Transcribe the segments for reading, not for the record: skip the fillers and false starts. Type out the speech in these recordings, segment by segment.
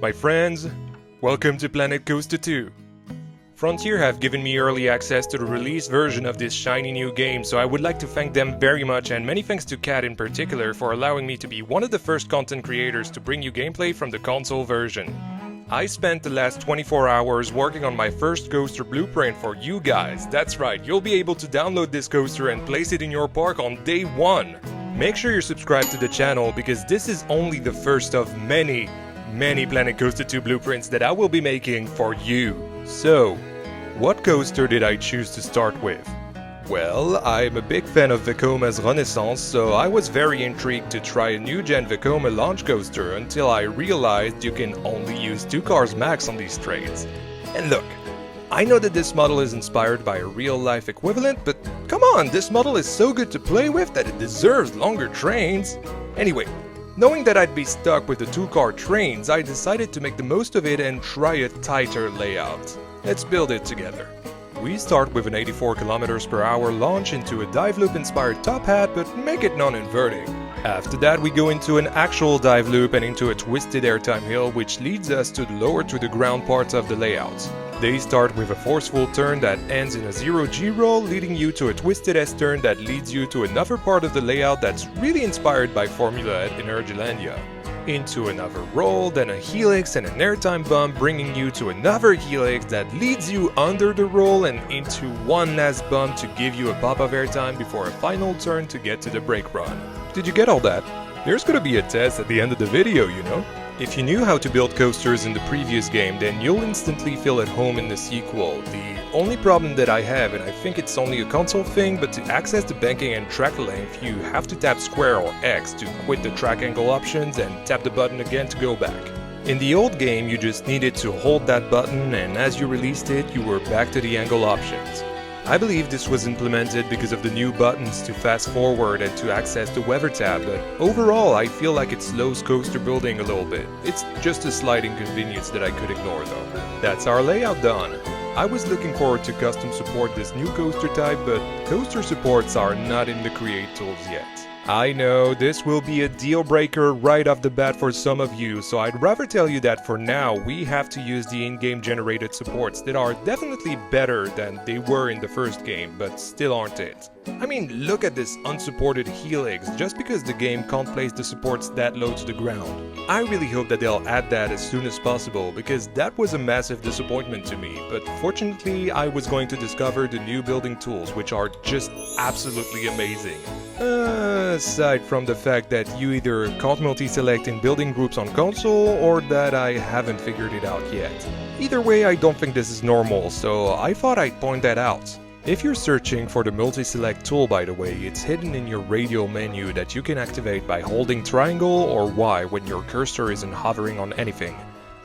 My friends, welcome to Planet Coaster 2. Frontier have given me early access to the release version of this shiny new game, so I would like to thank them very much, and many thanks to Cat in particular for allowing me to be one of the first content creators to bring you gameplay from the console version. I spent the last 24 hours working on my first coaster blueprint for you guys. That's right, you'll be able to download this coaster and place it in your park on day 1. Make sure you're subscribed to the channel because this is only the first of many Planet Coaster 2 blueprints that I will be making for you. So, what coaster did I choose to start with? Well, I'm a big fan of Vekoma's Renaissance, so I was very intrigued to try a new gen Vekoma launch coaster until I realized you can only use 2 cars max on these trains. And look, I know that this model is inspired by a real-life equivalent, but come on, this model is so good to play with that it deserves longer trains. Anyway, knowing that I'd be stuck with the 2-car trains, I decided to make the most of it and try a tighter layout. Let's build it together. We start with an 84 km/h launch into a dive loop inspired top hat, but make it non-inverting. After that we go into an actual dive loop and into a twisted airtime hill, which leads us to the lower to the ground parts of the layout. They start with a forceful turn that ends in a 0G roll, leading you to a twisted S-turn that leads you to another part of the layout that's really inspired by Formula at Energylandia. Into another roll, then a helix and an airtime bump, bringing you to another helix that leads you under the roll and into one last bump to give you a pop of airtime before a final turn to get to the brake run. Did you get all that? There's gonna be a test at the end of the video, you know? If you knew how to build coasters in the previous game, then you'll instantly feel at home in the sequel. The only problem that I have, and I think it's only a console thing, but to access the banking and track length, you have to tap square or X to quit the track angle options and tap the button again to go back. In the old game, you just needed to hold that button, and as you released it, you were back to the angle options. I believe this was implemented because of the new buttons to fast forward and to access the weather tab, but overall I feel like it slows coaster building a little bit. It's just a slight inconvenience that I could ignore though. That's our layout done. I was looking forward to custom support this new coaster type, but coaster supports are not in the create tools yet. I know this will be a deal breaker right off the bat for some of you, so I'd rather tell you that for now we have to use the in-game generated supports that are definitely better than they were in the first game, but still aren't it. I mean, look at this unsupported helix just because the game can't place the supports that low to the ground. I really hope that they'll add that as soon as possible because that was a massive disappointment to me, but fortunately I was going to discover the new building tools which are just absolutely amazing. Aside from the fact that you either can't multi-select in building groups on console or that I haven't figured it out yet. Either way, I don't think this is normal, so I thought I'd point that out. If you're searching for the multi-select tool, by the way, it's hidden in your radial menu that you can activate by holding triangle or Y when your cursor isn't hovering on anything.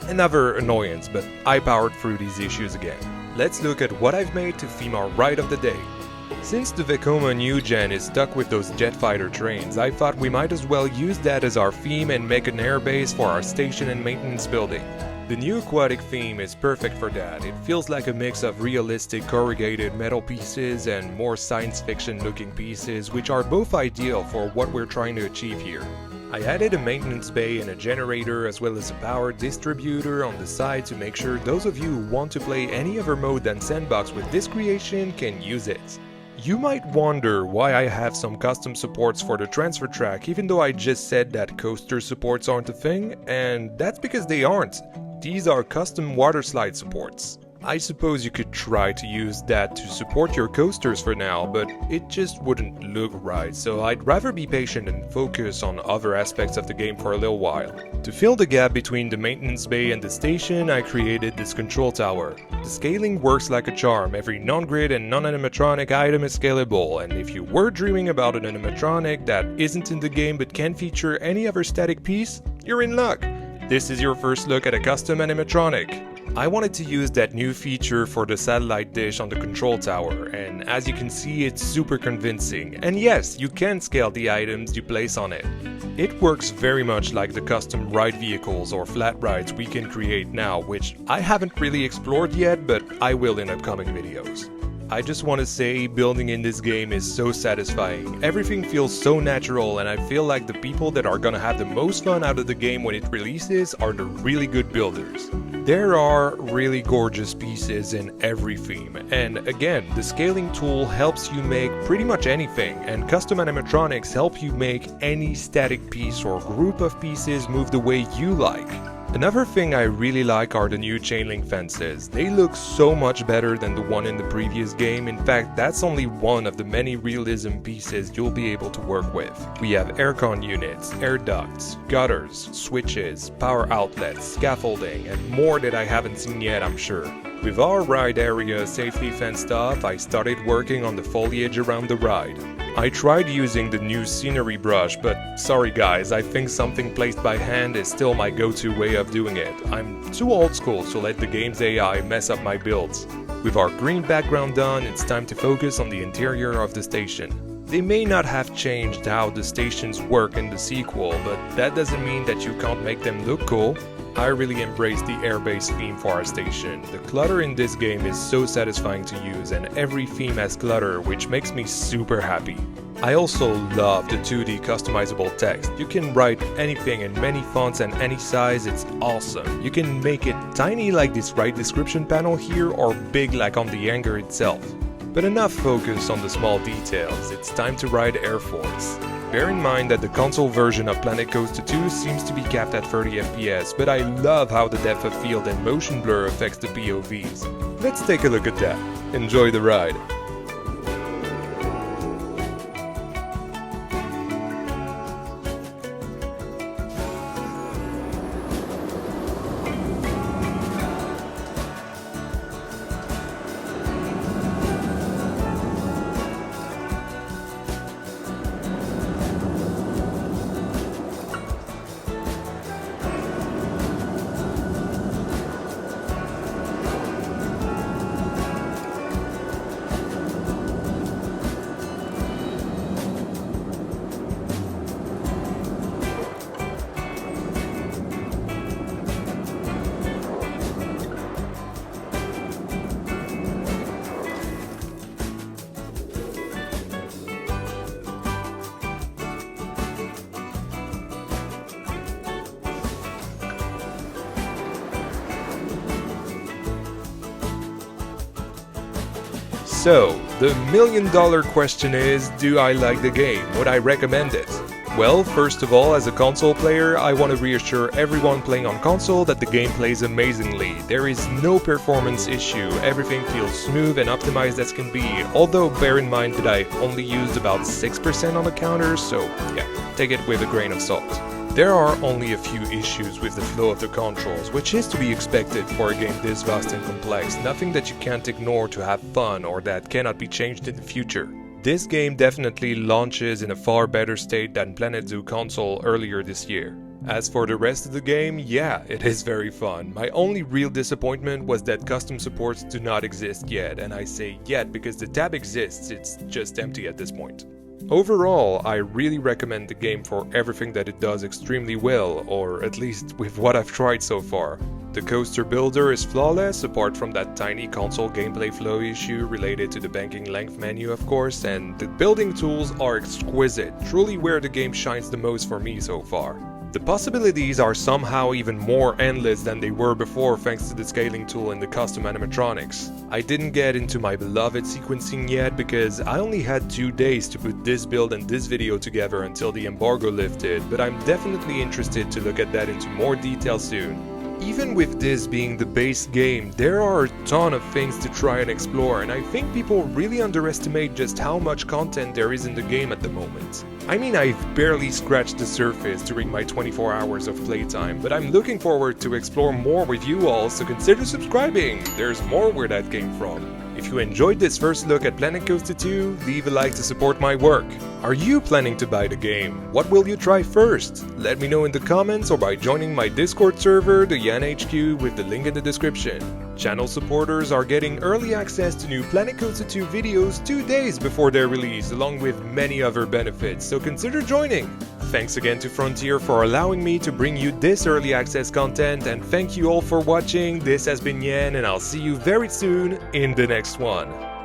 Another annoyance, but I powered through these issues again. Let's look at what I've made to theme our ride of the day. Since the Vekoma new gen is stuck with those jet fighter trains, I thought we might as well use that as our theme and make an airbase for our station and maintenance building. The new aquatic theme is perfect for that. It feels like a mix of realistic corrugated metal pieces and more science fiction looking pieces, which are both ideal for what we're trying to achieve here. I added a maintenance bay and a generator as well as a power distributor on the side to make sure those of you who want to play any other mode than Sandbox with this creation can use it. You might wonder why I have some custom supports for the transfer track even though I just said that coaster supports aren't a thing, and that's because they aren't. These are custom water slide supports. I suppose you could try to use that to support your coasters for now, but it just wouldn't look right, so I'd rather be patient and focus on other aspects of the game for a little while. To fill the gap between the maintenance bay and the station, I created this control tower. The scaling works like a charm. Every non-grid and non-animatronic item is scalable, and if you were dreaming about an animatronic that isn't in the game but can feature any other static piece, you're in luck. This is your first look at a custom animatronic. I wanted to use that new feature for the satellite dish on the control tower, and as you can see, it's super convincing. And yes, you can scale the items you place on it. It works very much like the custom ride vehicles or flat rides we can create now, which I haven't really explored yet, but I will in upcoming videos. I just want to say building in this game is so satisfying. Everything feels so natural, and I feel like the people that are gonna have the most fun out of the game when it releases are the really good builders. There are really gorgeous pieces in every theme, and again, the scaling tool helps you make pretty much anything, and custom animatronics help you make any static piece or group of pieces move the way you like. Another thing I really like are the new chain link fences. They look so much better than the one in the previous game. In fact, that's only one of the many realism pieces you'll be able to work with. We have aircon units, air ducts, gutters, switches, power outlets, scaffolding, and more that I haven't seen yet, I'm sure. With our ride area safely fenced off, I started working on the foliage around the ride. I tried using the new scenery brush, but sorry guys, I think something placed by hand is still my go-to way of doing it. I'm too old school to let the game's AI mess up my builds. With our green background done, it's time to focus on the interior of the station. They may not have changed how the stations work in the sequel, but that doesn't mean that you can't make them look cool. I really embrace the air-based theme for our station. The clutter in this game is so satisfying to use, and every theme has clutter, which makes me super happy. I also love the 2D customizable text. You can write anything in many fonts and any size, it's awesome. You can make it tiny like this right description panel here, or big like on the hangar itself. But enough focus on the small details, it's time to ride Air Force. Bear in mind that the console version of Planet Coaster 2 seems to be capped at 30 FPS, but I love how the depth of field and motion blur affects the POVs. Let's take a look at that. Enjoy the ride. So, the million-dollar question is, do I like the game? Would I recommend it? Well, first of all, as a console player, I want to reassure everyone playing on console that the game plays amazingly. There is no performance issue, everything feels smooth and optimized as can be, although bear in mind that I only used about 6% on the counter, so yeah, take it with a grain of salt. There are only a few issues with the flow of the controls, which is to be expected for a game this vast and complex, nothing that you can't ignore to have fun or that cannot be changed in the future. This game definitely launches in a far better state than Planet Zoo console earlier this year. As for the rest of the game, yeah, it is very fun. My only real disappointment was that custom supports do not exist yet, and I say yet because the tab exists, it's just empty at this point. Overall, I really recommend the game for everything that it does extremely well, or at least with what I've tried so far. The coaster builder is flawless, apart from that tiny console gameplay flow issue related to the banking length menu of course, and the building tools are exquisite, truly where the game shines the most for me so far. The possibilities are somehow even more endless than they were before thanks to the scaling tool in the custom animatronics. I didn't get into my beloved sequencing yet because I only had 2 days to put this build and this video together until the embargo lifted, but I'm definitely interested to look at that into more detail soon. Even with this being the base game, there are a ton of things to try and explore, and I think people really underestimate just how much content there is in the game at the moment. I mean, I've barely scratched the surface during my 24 hours of playtime, but I'm looking forward to explore more with you all, so consider subscribing! There's more where that came from. If you enjoyed this first look at Planet Coaster 2, leave a like to support my work. Are you planning to buy the game? What will you try first? Let me know in the comments or by joining my Discord server, the Yan HQ, with the link in the description. Channel supporters are getting early access to new Planet Coaster 2 videos 2 days before their release, along with many other benefits, so consider joining! Thanks again to Frontier for allowing me to bring you this early access content, and thank you all for watching. This has been Yan, and I'll see you very soon in the next one.